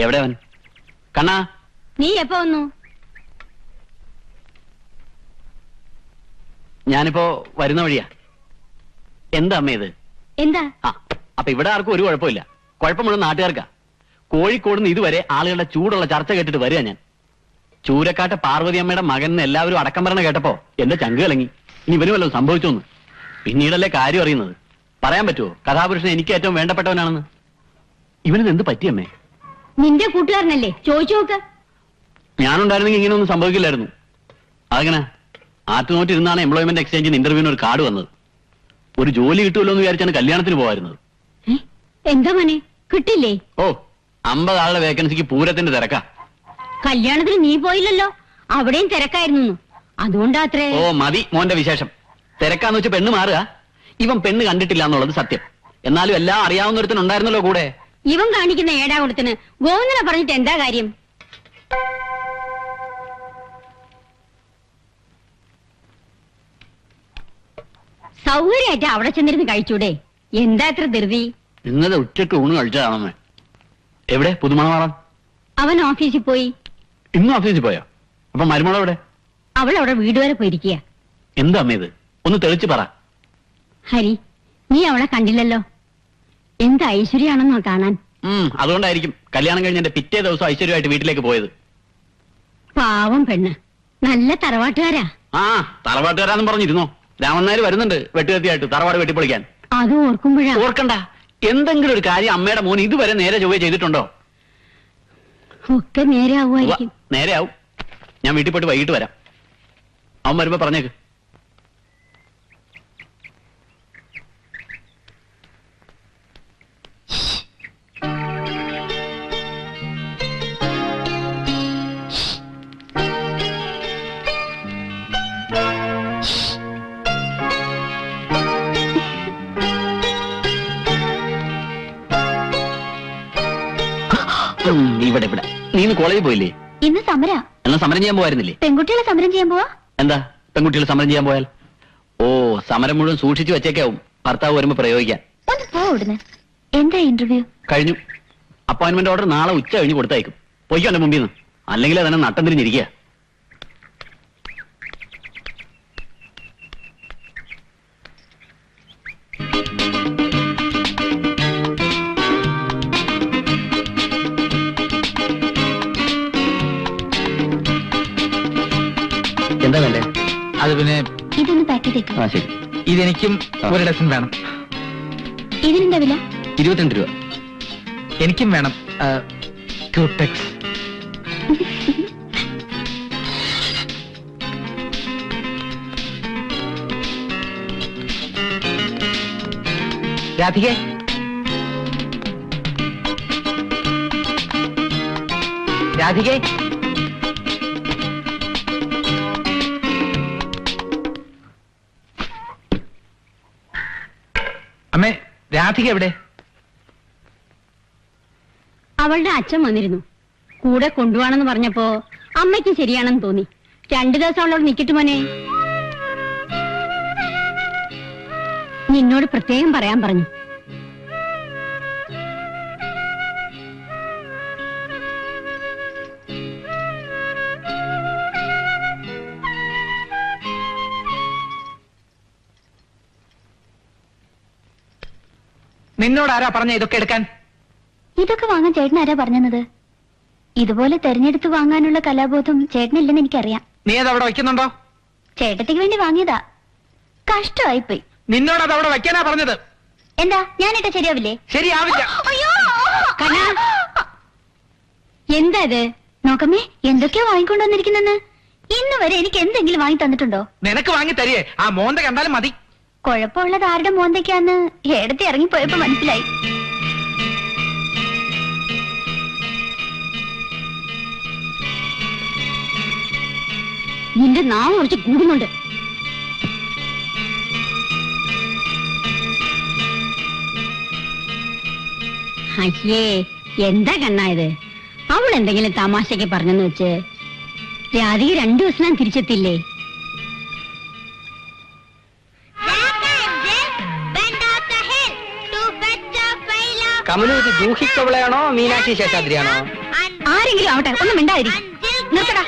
എവിടെ അവൻ? കണ്ണാ, നീ എപ്പോ വന്നു? ഞാനിപ്പോ വരുന്ന വഴിയാ. എന്താ അമ്മ ഇത്? എന്താ? അപ്പൊ ഇവിടെ ആർക്കും ഒരു കുഴപ്പമില്ല. കുഴപ്പം മുഴുവൻ നാട്ടുകാർക്കാ. കോഴിക്കോട് നിന്ന് ഇതുവരെ ആളുകളുടെ ചൂടുള്ള ചർച്ച കേട്ടിട്ട് വരിക ഞാൻ. ചൂരക്കാട്ടെ പാർവതി അമ്മയുടെ മകൻ എല്ലാവരും അടക്കം പറഞ്ഞ കേട്ടപ്പോ എന്റെ ചങ്ക് കലങ്ങി. ഇനി ഇവന് വല്ലതും സംഭവിച്ചോന്ന്. പിന്നീടല്ലേ കാര്യം അറിയുന്നത്. പറയാൻ പറ്റുമോ കഥാപുരുഷൻ എനിക്ക് ഏറ്റവും വേണ്ടപ്പെട്ടവനാണെന്ന്? ഇവനിത് എന്ത് പറ്റിയമ്മേ? നിന്റെ കൂട്ടുകാരനല്ലേ, ചോദിച്ചു നോക്ക്. ഞാനുണ്ടായിരുന്നെങ്കിൽ ഇങ്ങനെയൊന്നും സംഭവിക്കില്ലായിരുന്നു. അതങ്ങനെ ആറ്റുനോട്ടിരുന്നാണ് എംപ്ലോയ്മെന്റ് എക്സ്ചേഞ്ചിന് ഇന്റർവ്യൂവിന് ഒരു കാർഡ് വന്നത്. ഒരു ജോലി കിട്ടുമല്ലോ എന്ന് വിചാരിച്ചാണ് കല്യാണത്തിന് പോകാറുന്നത്. എന്താ മോനെ, കിട്ടില്ലേ? 50 ആളുടെ വേക്കൻസിക്ക് പൂരത്തിന്റെ തിരക്കാ. കല്യാണത്തിന് നീ പോയില്ലല്ലോ, അവിടെയും തിരക്കായിരുന്നു. അതുകൊണ്ടാത്രേ. മതി മോന്റെ വിശേഷം. തിരക്കാന്ന് വെച്ച് പെണ്ണ് മാറുക. ഇവൻ പെണ്ണ് കണ്ടിട്ടില്ല എന്നുള്ളത് സത്യം. എന്നാലും എല്ലാം അറിയാവുന്ന ഒരുത്തനുണ്ടായിരുന്നല്ലോ കൂടെ. ഇവൻ കാണിക്കുന്ന ഏടാകുടത്തിന് ഗോവിന്ദനെ പറഞ്ഞിട്ട് എന്താ കാര്യം? സൗകര്യമായിട്ട് അവിടെ ചെന്നിരുന്ന് കഴിച്ചൂടെ? എന്താ എത്ര ധൃതി? ഇന്നലെ ഉച്ചക്ക് ഊണ് കഴിച്ചതാണമ്മേ. എവിടെ പുതുമണവാളൻ? അവൻ ഓഫീസിൽ പോയി. ഇന്നും ഓഫീസിൽ പോയോ? അപ്പൊ മരുമോളെ എവിടെ? അവൾ അവിടെ വീട് വരെ പോയിരിക്കുക. എന്താ അമ്മ ഇത്? ഒന്ന് തെളിച്ച് പറ. ഹരി, നീ അവളെ കണ്ടില്ലല്ലോ. എന്ത് ഐശ്വര്യാണെന്നോ കാണാൻ. അതുകൊണ്ടായിരിക്കും കല്യാണം കഴിഞ്ഞ എന്റെ പിറ്റേ ദിവസം ഐശ്വര്യമായിട്ട് വീട്ടിലേക്ക് പോയത്. പാവം പെണ്ണ്, നല്ല തറവാട്ടുകാരാ. തറവാട്ടുകാരാന്നും പറഞ്ഞിരുന്നോ? രാമനായർ വരുന്നുണ്ട് വെട്ടുകത്തിയായിട്ട് തറവാട് വെട്ടിപ്പൊളിക്കാൻ. അത് ഓർക്കുമ്പോഴാ. ഓർക്കണ്ട. എന്തെങ്കിലും ഒരു കാര്യം അമ്മയുടെ മോൻ ഇതുവരെ നേരെ ചൊവ്വേ ചെയ്തിട്ടുണ്ടോ? ഒക്കെ നേരെ ആവുമായിരിക്കും. നേരെ ആവും. ഞാൻ വീട്ടിൽ പോയിട്ട് വൈകിട്ട് വരാം. അവൻ വരുമ്പോ പറഞ്ഞേക്ക്. ഇവിടെ ഇവിടെ നീ ഇന്ന് കോളേജിൽ പോയില്ലേ? ഇന്ന് സമരാ. എന്നാ സമരം ചെയ്യാൻ പോവായിരുന്നില്ലേ? പെൺകുട്ടികളെ സമരം ചെയ്യാൻ പോവാ. എന്താ പെൺകുട്ടികൾ സമരം ചെയ്യാൻ പോയാൽ? സമരം മുഴുവൻ സൂക്ഷിച്ചു വെച്ചേക്കാവും ഭർത്താവ് വരുമ്പോ പ്രയോഗിക്കാൻ. എന്താ ഇന്റർവ്യൂ? കഴിഞ്ഞു. അപ്പോയിന്റ്മെന്റ് ഓർഡർ നാളെ ഉച്ച കഴിഞ്ഞ് കൊടുത്തയക്കും. പൊയ്ക്കോന്റെ മുമ്പിൽ നിന്ന്. അല്ലെങ്കിൽ അതന്നെ നട്ടം തിരിഞ്ഞിരിക്കുക. എന്താ വേണ്ടേ? അത് പിന്നെ ഇതൊന്ന് പാക്ക് ചെയ്തേക്കും. ശരി. ഇതെനിക്കും ഒരു ഡസൻ വേണം. ഇതിനെന്താ വില? 22 രൂപ. എനിക്കും വേണം. ക്യൂടെക്സ്. രാധികേ, രാധികേ, അമ്മേ, രാധിക എവിടെ? അവളുടെ അച്ഛൻ വന്നിരുന്നു. കൂടെ കൊണ്ടുപോവാണെന്ന് പറഞ്ഞപ്പോ അമ്മയ്ക്ക് ശരിയാണെന്ന് തോന്നി. 2 ദിവസം അവളോട് നിക്കട്ടു മോനെ. നിന്നോട് പ്രത്യേകം പറയാൻ പറഞ്ഞു. നിന്നോട് ആരാ പറഞ്ഞ ഇതൊക്കെ എടുക്കാൻ? ഇതൊക്കെ വാങ്ങാൻ ചേട്ടൻ ആരാ പറഞ്ഞത്? ഇതുപോലെ തെരഞ്ഞെടുത്ത് വാങ്ങാനുള്ള കലാബോധം ചേട്ടനില്ലെന്ന് എനിക്കറിയാം. നീ അത് അവിടെ വെക്കുന്നുണ്ടോ? ചേട്ടത്തിക്ക് വേണ്ടി വാങ്ങിയതാ. കഷ്ടമായിപ്പോയി. നിന്നോട് അത് അവിടെ വെക്കാനാ പറഞ്ഞത്. എന്താ ഞാനിട്ട ശരിയാവില്ലേ? ശരിയാവില്ല. എന്താ ഇത്? നോക്കമ്മേ, എന്തൊക്കെയോ വാങ്ങിക്കൊണ്ടുവന്നിരിക്കുന്നെന്ന്. ഇന്ന് വരെ എനിക്ക് എന്തെങ്കിലും വാങ്ങി തന്നിട്ടുണ്ടോ? നിനക്ക് വാങ്ങി തരികേ. ആ മോന്ത കണ്ടാലും മതി. കുഴപ്പമുള്ളത് ആരുടെ മോന്തയ്ക്കാന്ന് ഏടത്തി ഇറങ്ങിപ്പോയപ്പോ മനസ്സിലായി. നിന്റെ നാവ് കുറച്ച് കൂടുന്നുണ്ട്. അയ്യേ, എന്താ കണ്ണായത്? അവൾ എന്തെങ്കിലും തമാശക്ക് പറഞ്ഞെന്ന് വെച്ച് രാധിക 2 ദിവസം തിരിച്ചെത്തില്ലേ? കമലു ഇത് ജൂഹി കവളയാണോ മീനാക്ഷി ശേഷാദ്രിയാണോ? ആരെങ്കിലും ആവട്ടെ ഒന്നും മിണ്ടാതിരി. നിർത്തടാ.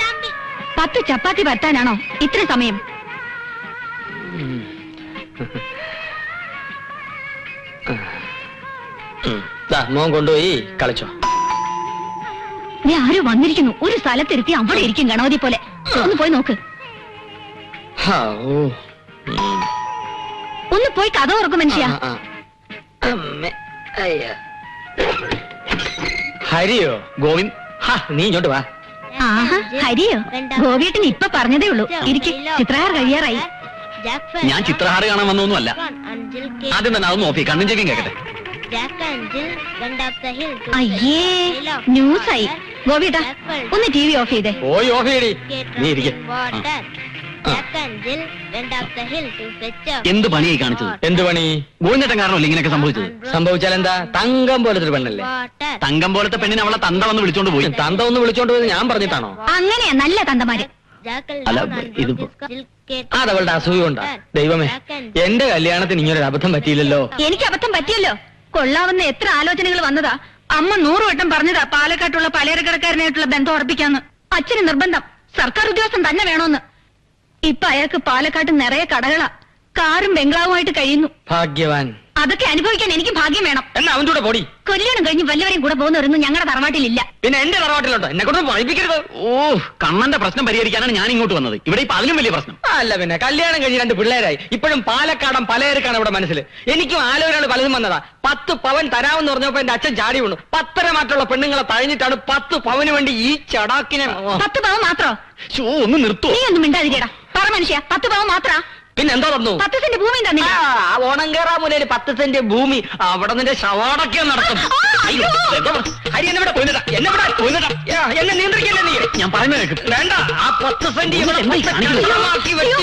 10 ചപ്പാത്തി പരത്താനാണോ ഇത്ര സമയം? മോൻ കൊണ്ടുപോയി കളിച്ചോ. നീ ആരും വന്നിരിക്കുന്നു. ഒരു സ്ഥലത്തിരുത്തി അവിടെ ഇരിക്കും ഗണപതി പോലെ. ഒന്ന് പോയി നോക്ക്. ഒന്ന് പോയി കഥ ഓർക്കും മനുഷ്യ. ഹരിയോ? ഗോവിന്ദ്, നീ ഇങ്ങോട്ട് വാ. ആഹാ, ഹരിയോ? ഗോപിയേട്ടൻ ഇപ്പൊ പറഞ്ഞതേ ഉള്ളൂ. ഇരിക്കും, ചിത്രകാർ കഴിയാറായി. ഞാൻ ചിത്രഹാര കാണാൻ വന്നൊന്നുമല്ല. ആദ്യം തന്നെ അതൊന്നും നോക്കി കണ്ണും ചെവിയും കേക്കട്ടെ. അയ്യേ, ന്യൂസായി. ഗോപിയേട്ടാ ഒന്ന് TV ഓഫ് ചെയ്തേ. പോയി ഓഫ് ചെയ്യടി. നീ ഇരിക്ക. എന്ത് പണിയായി കാണിച്ചത്? എന്ത് പണി? ഗോവിന്ദേട്ടൻ കാരണമല്ലേ ഇങ്ങനെയൊക്കെ സംഭവിച്ചത്? സംഭവിച്ചാൽ എന്താ? തങ്കം പോലത്തെ ഒരു പെണ്ണല്ലേ? തങ്കം പോലത്തെ പെണ്ണിനെ അവളെ തന്ത വന്ന് വിളിച്ചോണ്ട് പോയി. തന്ത ഒന്ന് വിളിച്ചോണ്ട് പോയത് ഞാൻ പറഞ്ഞിട്ടാണോ? അങ്ങനെയാ നല്ല തന്തമാര്. അല്ല, ഇതിപ്പോ അതവളുടെ അസൂയ കൊണ്ടാ. ദൈവമേ, എന്റെ കല്യാണത്തിന് ഇങ്ങനൊരു അബദ്ധം പറ്റിയില്ലല്ലോ. എനിക്ക് അബദ്ധം പറ്റിയല്ലോ. കൊള്ളാവുന്ന എത്ര ആലോചനകൾ വന്നതാ. അമ്മ 100 വട്ടം പറഞ്ഞതാ പാലക്കാട്ടുള്ള പലചരക്കടക്കാരനായിട്ടുള്ള ബന്ധം ഉറപ്പിക്കാന്ന്. അച്ഛന് നിർബന്ധം, സർക്കാർ ഉദ്യോഗസ്ഥൻ തന്നെ വേണോന്ന്. ഇപ്പൊ അയാൾക്ക് പാലക്കാട്ട് നിറയെ കടകളാ. കാറും ബംഗ്ലാവുമായിട്ട് കഴിയുന്നു. ഭാഗ്യവാൻ. അതൊക്കെ അനുഭവിക്കാൻ എനിക്ക് ഭാഗ്യം വേണം. എന്നാ അവൻ്റെ കൂടെ പൊടി. കല്യാണം കഴിഞ്ഞ് വല്ലവരെയും കൂടെ പോകുന്നവരൊന്നും ഞങ്ങളുടെ തറവാട്ടിലില്ല. പിന്നെ എന്റെ തറവാട്ടിലുണ്ടോ? എന്നെ കൊണ്ട് പഠിപ്പിക്കരുത്. ഓ, കണ്ണന്റെ പ്രശ്നം പരിഹരിക്കാനാണ് ഞാൻ ഇങ്ങോട്ട് വന്നത്. ഇവിടെ ഇപ്പൊ അതിലും വലിയ പ്രശ്നം. അല്ല പിന്നെ കല്യാണം കഴിഞ്ഞ് 2 പിള്ളേരായി. ഇപ്പോഴും പാലക്കാടൻ പലചരക്കാണ് ഇവിടെ മനസ്സിൽ. എനിക്കും ആലോചനകൾ പലതും വന്നതാ. 10 പവൻ തരാമെന്ന് പറഞ്ഞപ്പോ എന്റെ അച്ഛൻ ചാടി വീണു. 10 മാറ്റുള്ള പെണ്ണുങ്ങളെ തഴഞ്ഞിട്ടാണ് 10 പവന് വേണ്ടി ഈ ചടാക്കിനെ. 10 പവൻ മാത്രോ? ഒന്ന് നിർത്തോ? നീ ഒന്നും മിണ്ടാതിരിക്കടാ. പറ മനുഷ്യ, 10 പവൻ മാത്രാ? പിന്നെ എന്താ തന്നു? 10 സെന്റ് ഭൂമി തന്നില്ല. ആ ഓണങ്കേറാ മുലയിൽ 10 സെന്റ് ഭൂമി. അവിടെ നിന്റെ ശവാടൊക്കെ നടത്തും. അയ്യോ, ഹരി എന്നെ എന്നെ നിയന്ത്രിക്കല്ലേ നീ? ഞാൻ പറയുന്നത് കേൾക്ക്. വേണ്ട, ആ 10 സെന്റ് ഇവിടെ എന്തായി കാണിക്കുന്നത്? ആക്കി വെച്ച്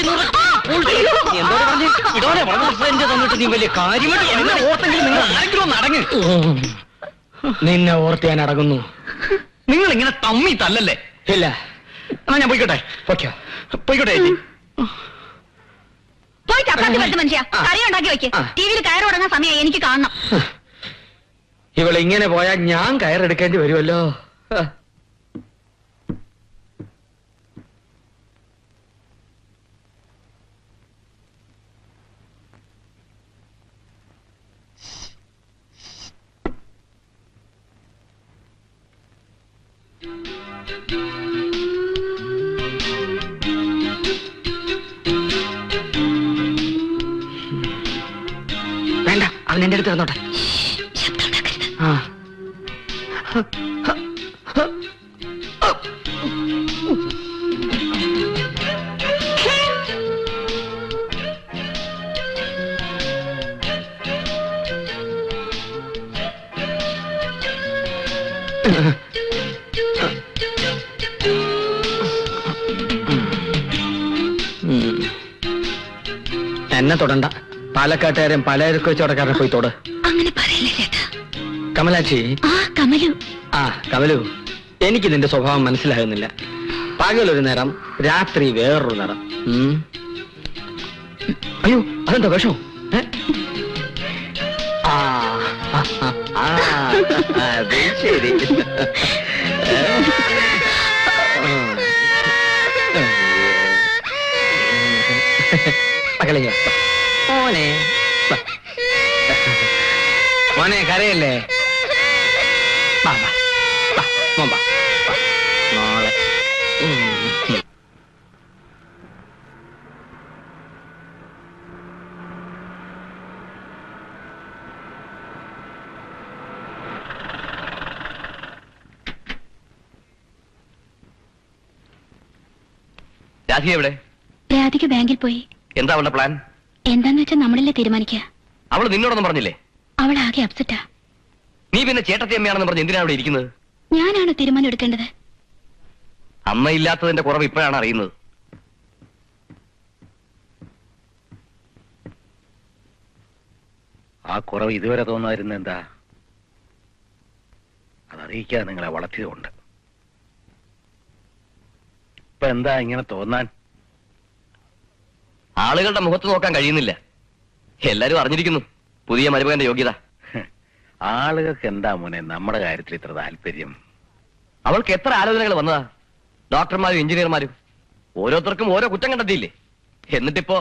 എന്തോടെ പറഞ്ഞു? ഇതോടെ 10 സെന്റ് തന്നിട്ട് നീ വലിയ കാര്യമായിട്ട് എന്നെ ഓർത്തെങ്കിലും നിങ്ങൾ ആരെങ്കിലും ഒന്ന് അടങ്ങ്. നിന്നെ ഓർത്ത് ഞാൻ അടങ്ങുന്നു. നിങ്ങൾ ഇങ്ങനെ തമ്മി തല്ലല്ലേ? ഇല്ല, എന്നാ ഞാൻ പോയിക്കോട്ടെ. ഓക്കെ പോയിക്കോട്ടെ ചേച്ചി. പോയി ചപ്പാത്തി പറ്റും മനുഷ്യ. കറി ഉണ്ടാക്കി വെക്ക്. ടിവിയിൽ കയറി തുടങ്ങാൻ സമയം എനിക്ക് കാണണം. ഇവളിങ്ങനെ പോയാൽ ഞാൻ കയറെടുക്കേണ്ടി വരുമല്ലോ. വേണ്ട, അവൻ എന്റെ അടുത്ത് ഇരുന്നോട്ടെ. ശബ്ദം ഉണ്ടാക്കരുത്. ആ എന്നെ തൊടണ്ട. പാലക്കാട്ടുകാരൻ പലചരക്ക് വെച്ചോടക്കാരനെ പോയി തൊട്. അങ്ങനെ പറയല്ലേ ചേട്ടാ. കമലാക്ഷി. ആ കമലു. ആ കമലു, എനിക്ക് നിന്റെ സ്വഭാവം മനസ്സിലാകുന്നില്ല. പകലൊരു നിറം, രാത്രി വേറൊരു നിറം. അയ്യോ, അതെന്താ വിഷമോ? അത് ശരി. മകളെ മോനെ, മോനെ കരയല്ലേ? വാ വാ വാ മോൻ വാ വാ മോളെ. രാധി എവിടെ? രാധിക ബാങ്കിൽ പോയി. എന്താ അവളുടെ പ്ലാൻ? എന്താന്ന് വെച്ചാൽ നമ്മളല്ലേ തീരുമാനിക്കുക. അവള് നിന്നോടൊന്നും പറഞ്ഞില്ലേ? അവൾ ആകെ അപ്സെറ്റാ. നീ പിന്നെ ചേട്ടത്തി അമ്മയാണെന്ന് പറഞ്ഞ് എന്തിനാ അവിടെ ഇരിക്കുന്നത്? ഞാനാണ് തീരുമാനം എടുക്കേണ്ടത്. അമ്മ ഇല്ലാത്തതിന്റെ കുറവ് ഇപ്പോഴാണ് അറിയുന്നത്. ആ കുറവ് ഇതുവരെ തോന്നാതിരുന്ന എന്താ? അതറിയിക്കാതെ നിങ്ങളെ വളർത്തിയതുകൊണ്ട്. ഇപ്പൊ എന്താ ഇങ്ങനെ തോന്നാൻ? ആളുകളുടെ മുഖത്ത് നോക്കാൻ കഴിയുന്നില്ല. എല്ലാരും അറിഞ്ഞിരിക്കുന്നു പുതിയ മരുമകന്റെ യോഗ്യത. ആളുകൾക്ക് എന്താ മോനെ നമ്മുടെ കാര്യത്തിൽ ഇത്ര താല്പര്യം? അവൾക്ക് എത്ര ആലോചനകൾ വന്നതാ, ഡോക്ടർമാരും എഞ്ചിനീയർമാരും. ഓരോരുത്തർക്കും ഓരോ കുറ്റം കണ്ടെത്തിയില്ലേ. എന്നിട്ടിപ്പോ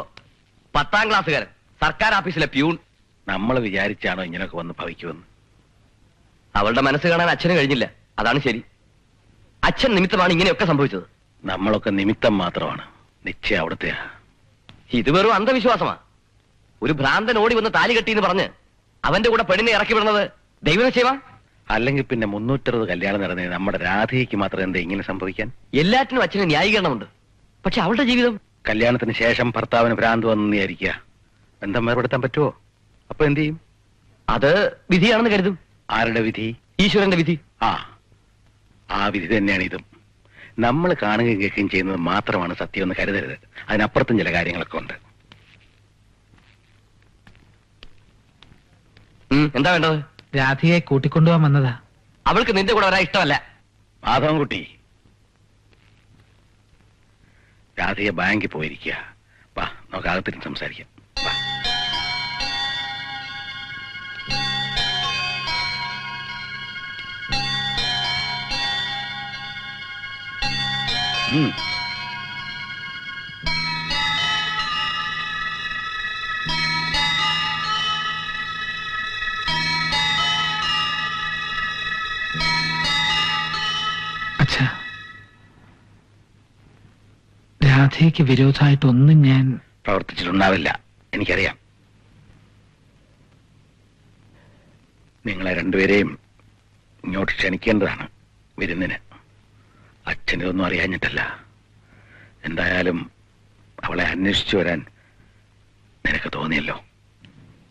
10ാം ക്ലാസ്സുകാരൻ, സർക്കാർ ഓഫീസിലെ പ്യൂൺ. നമ്മൾ വിചാരിച്ചാണോ ഇങ്ങനെയൊക്കെ വന്ന് ഭവിക്കുമെന്ന്? അവളുടെ മനസ്സ് കാണാൻ അച്ഛന് കഴിഞ്ഞില്ല, അതാണ് ശരി. അച്ഛൻ നിമിത്തമാണ് ഇങ്ങനെയൊക്കെ സംഭവിച്ചത്. നമ്മളൊക്കെ നിമിത്തം മാത്രമാണ്, നിശ്ചയം അവിടുത്തെയാ. ഇത് വെറും അന്ധവിശ്വാസമാ. ഒരു ഭ്രാന്തൻ ഓടി വന്ന് താലി കെട്ടിയെന്ന് പറഞ്ഞ് അവന്റെ കൂടെ പെണ്ണിനെ ഇറക്കി വിടുന്നത് ദൈവനിശ്ചയമാ? അല്ലെങ്കിൽ പിന്നെ 360 കല്യാണം നടന്നേ നമ്മുടെ രാധയ്ക്ക് മാത്രം എന്താ ഇങ്ങനെ സംഭവിക്കാൻ? എല്ലാറ്റിനും അച്ഛന് ന്യായീകരണമുണ്ട്. പക്ഷെ അവളുടെ ജീവിതം. കല്യാണത്തിന് ശേഷം ഭർത്താവിന് ഭ്രാന്ത് വന്നു വിചാരിക്കുക, ബന്ധം ഏർപ്പെടുത്താൻ പറ്റുമോ? അപ്പൊ എന്ത് ചെയ്യും? അത് വിധിയാണെന്ന് കരുതും. ആരുടെ വിധി? ഈശ്വരന്റെ വിധി. ആ വിധി തന്നെയാണ് ഇതും. നമ്മൾ കാണുകയും കേൾക്കുകയും ചെയ്യുന്നത് മാത്രമാണ് സത്യമെന്ന് കരുതരുത്. അതിനപ്പുറത്തും ചില കാര്യങ്ങളൊക്കെ ഉണ്ട്. എന്താ വേണ്ടത്? രാധിയെ കൂട്ടിക്കൊണ്ടുപോകാൻ വന്നതാ. അവൾക്ക് നിന്റെ കൂടെ വരാൻ ഇഷ്ടമല്ല. മാധവൻകുട്ടി, രാധിയെ ബാങ്കിൽ പോയിരിക്കുക. വാ, നമുക്ക് അകത്തിരുന്ന് സംസാരിക്കാം. വാ. ഉം. അച്ഛാ, രാധയ്ക്ക് വിരോധമായിട്ടൊന്നും ഞാൻ പ്രവർത്തിച്ചിട്ടുണ്ടാവില്ല, എനിക്കറിയാം. നിങ്ങളെ രണ്ടുപേരെയും ഇങ്ങോട്ട് ക്ഷണിക്കേണ്ടതാണ് വിരുന്നിന്. അച്ഛനിതൊന്നും അറിയാഞ്ഞിട്ടല്ല. എന്തായാലും അവളെ അന്വേഷിച്ചു വരാൻ നിനക്ക് തോന്നിയല്ലോ.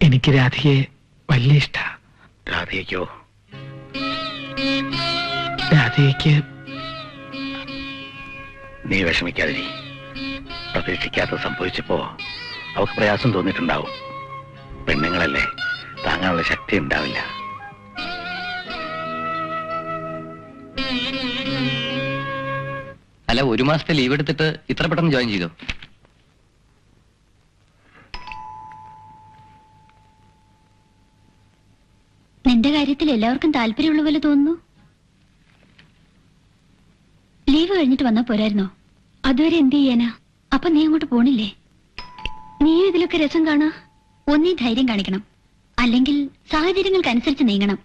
എനിക്ക് രാധയെ വലിയ ഇഷ്ട. രാധയ്ക്കോ? രാധയ്ക്ക് നീ വിഷമിക്കാതിരി. പ്രതീക്ഷിക്കാത്ത സംഭവിച്ചപ്പോ അവൾക്ക് പ്രയാസം തോന്നിയിട്ടുണ്ടാവും. പെണ്ണുങ്ങളല്ലേ, താങ്ങാനുള്ള ശക്തി ഉണ്ടാവില്ല. അല്ല, 1 മാസത്തെ ലീവ് എടുത്തിട്ട് ഇത്ര പെട്ടെന്ന് ജോയിൻ ചെയ്തോ? നിന്റെ കാര്യത്തിൽ എല്ലാവർക്കും താല്പര്യമുള്ള പോലെ തോന്നുന്നു. ലീവ് കഴിഞ്ഞിട്ട് വന്നാ പോരായിരുന്നോ? അതുവരെ എന്ത് ചെയ്യാനാ? അപ്പൊ നീ അങ്ങോട്ട് പോണില്ലേ? നീയും ഇതിലൊക്കെ രസം കാണാ. ഒന്നീ ധൈര്യം കാണിക്കണം, അല്ലെങ്കിൽ സാഹചര്യങ്ങൾക്കനുസരിച്ച് നീങ്ങണം.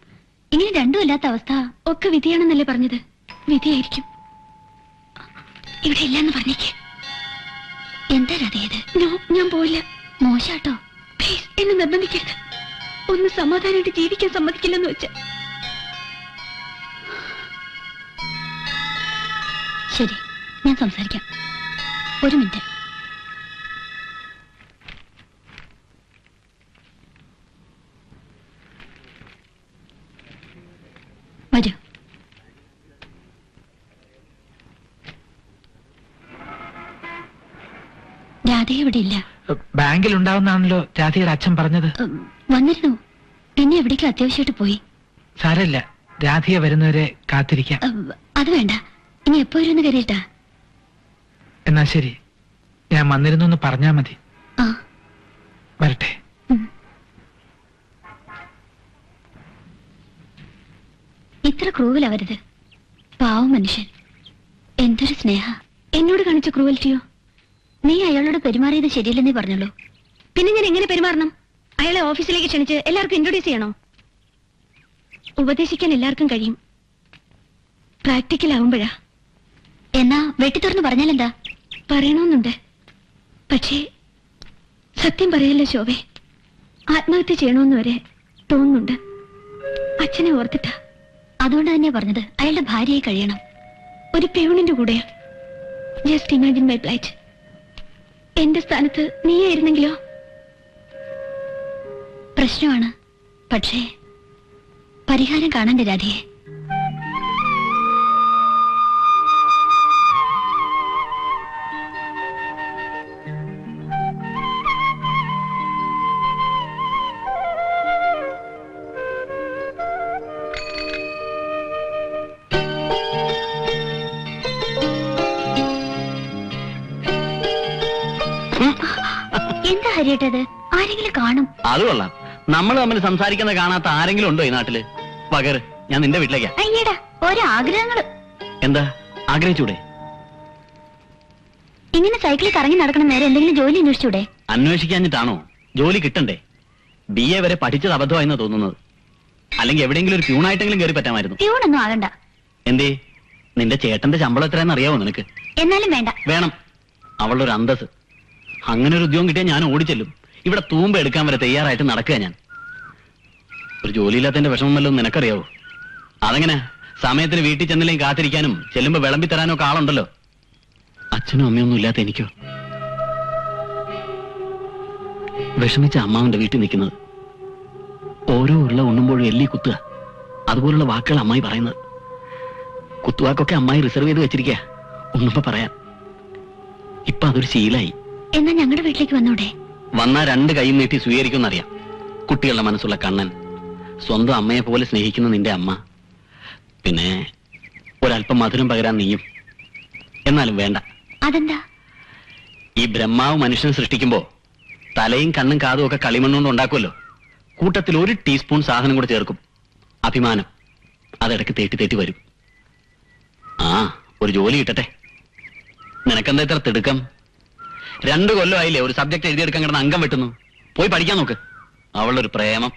ഇങ്ങനെ രണ്ടും അല്ലാത്ത അവസ്ഥ ഒക്കെ വിധിയാണെന്നല്ലേ പറഞ്ഞത്? വിധിയായിരിക്കും. ഇവിടെ ഇല്ലെന്ന് പറഞ്ഞേക്ക്. എന്താ രാധയത്? ഞാൻ പോയില്ല. മോശാട്ടോ, പ്ലീസ് എന്നെ നിർബന്ധിക്കരുത്. ഒന്ന് സമാധാനമായിട്ട് ജീവിക്കാൻ സമ്മതിക്കില്ലെന്ന് വെച്ച. ശരി, ഞാൻ സംസാരിക്കാം. 1 മിനിറ്റ്. വരൂ. രാധ ഇവിടെ ഇല്ല. ബാങ്കിൽ ഉണ്ടാവുന്നാണല്ലോ രാധയുടെ അച്ഛൻ പറഞ്ഞത്. വന്നിരുന്നു, പിന്നെ എവിടേക്കും അത്യാവശ്യമായിട്ട് പോയി. സാരമില്ല, രാധയെ വരുന്നവരെ കാത്തിരിക്കാം. അത് വേണ്ട, ഇനി എപ്പോ വരുമെന്ന് കരുതിട്ടാ. എന്നാ ശരി, ഞാൻ വന്നിരുന്നു പറഞ്ഞാ മതി. ആ, വരട്ടെ. ഇത്ര ക്രൂവലാവരുത്. പാവം മനുഷ്യൻ. എന്തൊരു സ്നേഹ. എന്നോട് കാണിച്ച ക്രൂവൽറ്റിയോ? നീ അയാളോട് പെരുമാറിയത് ശരിയല്ലെന്നേ പറഞ്ഞുള്ളൂ. പിന്നെ ഞാൻ എങ്ങനെ പെരുമാറണം? അയാളെ ഓഫീസിലേക്ക് ക്ഷണിച്ച് എല്ലാവർക്കും ഇൻട്രൊഡ്യൂസ് ചെയ്യണോ? ഉപദേശിക്കാൻ എല്ലാവർക്കും കഴിയും, പ്രാക്ടിക്കൽ ആവുമ്പോഴാ. എന്നാ വെട്ടി തുറന്ന് പറഞ്ഞാലെന്താ? പറയണമെന്നുണ്ട്, പക്ഷേ സത്യം പറയല്ലോ ശോഭേ. ആത്മഹത്യ ചെയ്യണമെന്ന് വരെ തോന്നുന്നുണ്ട്. അച്ഛനെ ഓർത്തിട്ടാ. അതുകൊണ്ട് തന്നെ പറഞ്ഞത് അയാളുടെ ഭാര്യയായി കഴിയണം. ഒരു പ്യൂണിന്റെ കൂടെയാ. Just imagine my plight. എന്റെ സ്ഥാനത്ത് നീയായിരുന്നെങ്കിലോ? പ്രശ്നമാണ്, പക്ഷേ പരിഹാരം കാണണ്ടേ രാധയെ? എന്താ ഹരിയേട്ടത്? ആരെങ്കിലും കാണും. അത് കൊള്ളാം. നമ്മൾ തമ്മിൽ സംസാരിക്കുന്ന കാണാത്ത ആരെങ്കിലും ഉണ്ടോ ഈ നാട്ടില്? പകര്, ഞാൻ നിന്റെ വീട്ടിലേക്കാ. അയ്യടാ, ഓരോ ആഗ്രഹങ്ങള്. എന്താ ആഗ്രഹിച്ചൂടെ? ഇങ്ങനെ സൈക്കിളിൽ കറങ്ങി നടക്കണ നേരെ എന്തെങ്കിലും ജോലി അന്വേഷിച്ചൂടെ? അന്വേഷിക്കാഞ്ഞിട്ടാണോ? ജോലി കിട്ടണ്ടേ? BA വരെ പഠിച്ചത് അബദ്ധമായെന്നാ തോന്നുന്നത്. അല്ലെങ്കിൽ എവിടെയെങ്കിലും ഒരു പ്യൂണായിട്ടെങ്കിലും കയറി പറ്റാമായിരുന്നു. പ്യൂണൊന്നും ആകണ്ട. എന്തേ? നിന്റെ ചേട്ടന്റെ ശമ്പളം എത്രയെന്ന് അറിയാവോ നിനക്ക്? എന്നാലും വേണ്ട. വേണം. അവളുടെ ഒരു അന്തസ്. അങ്ങനെ ഒരു ഉദ്യോഗം കിട്ടിയാൽ ഞാൻ ഓടിച്ചെല്ലും. ഇവിടെ തൂമ്പ എടുക്കാൻ വരെ തയ്യാറായിട്ട് നടക്കുക ഞാൻ. ഒരു ജോലിയില്ലാത്തതിന്റെ വിഷമം വല്ലതും നിനക്കറിയാവോ? അതെങ്ങനെ? സമയത്തിന് വീട്ടിൽ ചെന്നില്ലെങ്കിൽ കാത്തിരിക്കാനും ചെല്ലുമ്പോ വിളമ്പി തരാനും ഒക്കെ ആളുണ്ടല്ലോ. അച്ഛനും അമ്മയൊന്നും ഇല്ലാത്ത എനിക്കോ? വിഷമിച്ച അമ്മാവന്റെ വീട്ടിൽ നിൽക്കുന്നത്. ഓരോ ഉരുള ഉണ്ണുമ്പോഴും എല്ലി കുത്തുക. അതുപോലുള്ള വാക്കുകൾ അമ്മായി പറയുന്നത്. കുത്തുവാക്കൊക്കെ അമ്മായി റിസർവ് ചെയ്ത് വെച്ചിരിക്കുക. ഒന്നുമ്പോ പറയാം. ഇപ്പൊ അതൊരു ശീലായി. എന്നാ ഞങ്ങളുടെ വീട്ടിലേക്ക് വന്നൂടെ? വന്നാ രണ്ട് കൈയും നീട്ടി സ്വീകരിക്കുമെന്നറിയാം. കുട്ടികളുടെ മനസ്സുള്ള കണ്ണൻ, സ്വന്തം അമ്മയെ പോലെ സ്നേഹിക്കുന്ന നിന്റെ അമ്മ, പിന്നെ ഒരല്പം മധുരം പകരാൻ നീയും. എന്നാലും വേണ്ട. അതെന്താ? ഈ ബ്രഹ്മാവ് മനുഷ്യനെ സൃഷ്ടിക്കുമ്പോ തലയും കണ്ണും കാതും ഒക്കെ കളിമണ്ണുകൊണ്ട് ഉണ്ടാക്കുമല്ലോ. കൂട്ടത്തിൽ 1 ടീസ്പൂൺ സാധനം കൂടെ ചേർക്കും. അഭിമാനം. അതിടയ്ക്ക് തേട്ടി വരും. ആ, ഒരു ജോലി കിട്ടട്ടെ. നിനക്കെന്താ ഇത്ര തിടുക്കം? 2 കൊല്ലമായില്ലേ ഒരു സബ്ജക്ട് എഴുതിയെടുക്കാൻ കിടന്ന് അംഗം വെട്ടുന്നു. പോയി പഠിക്കാൻ നോക്ക്. അവളൊരു പ്രേമം.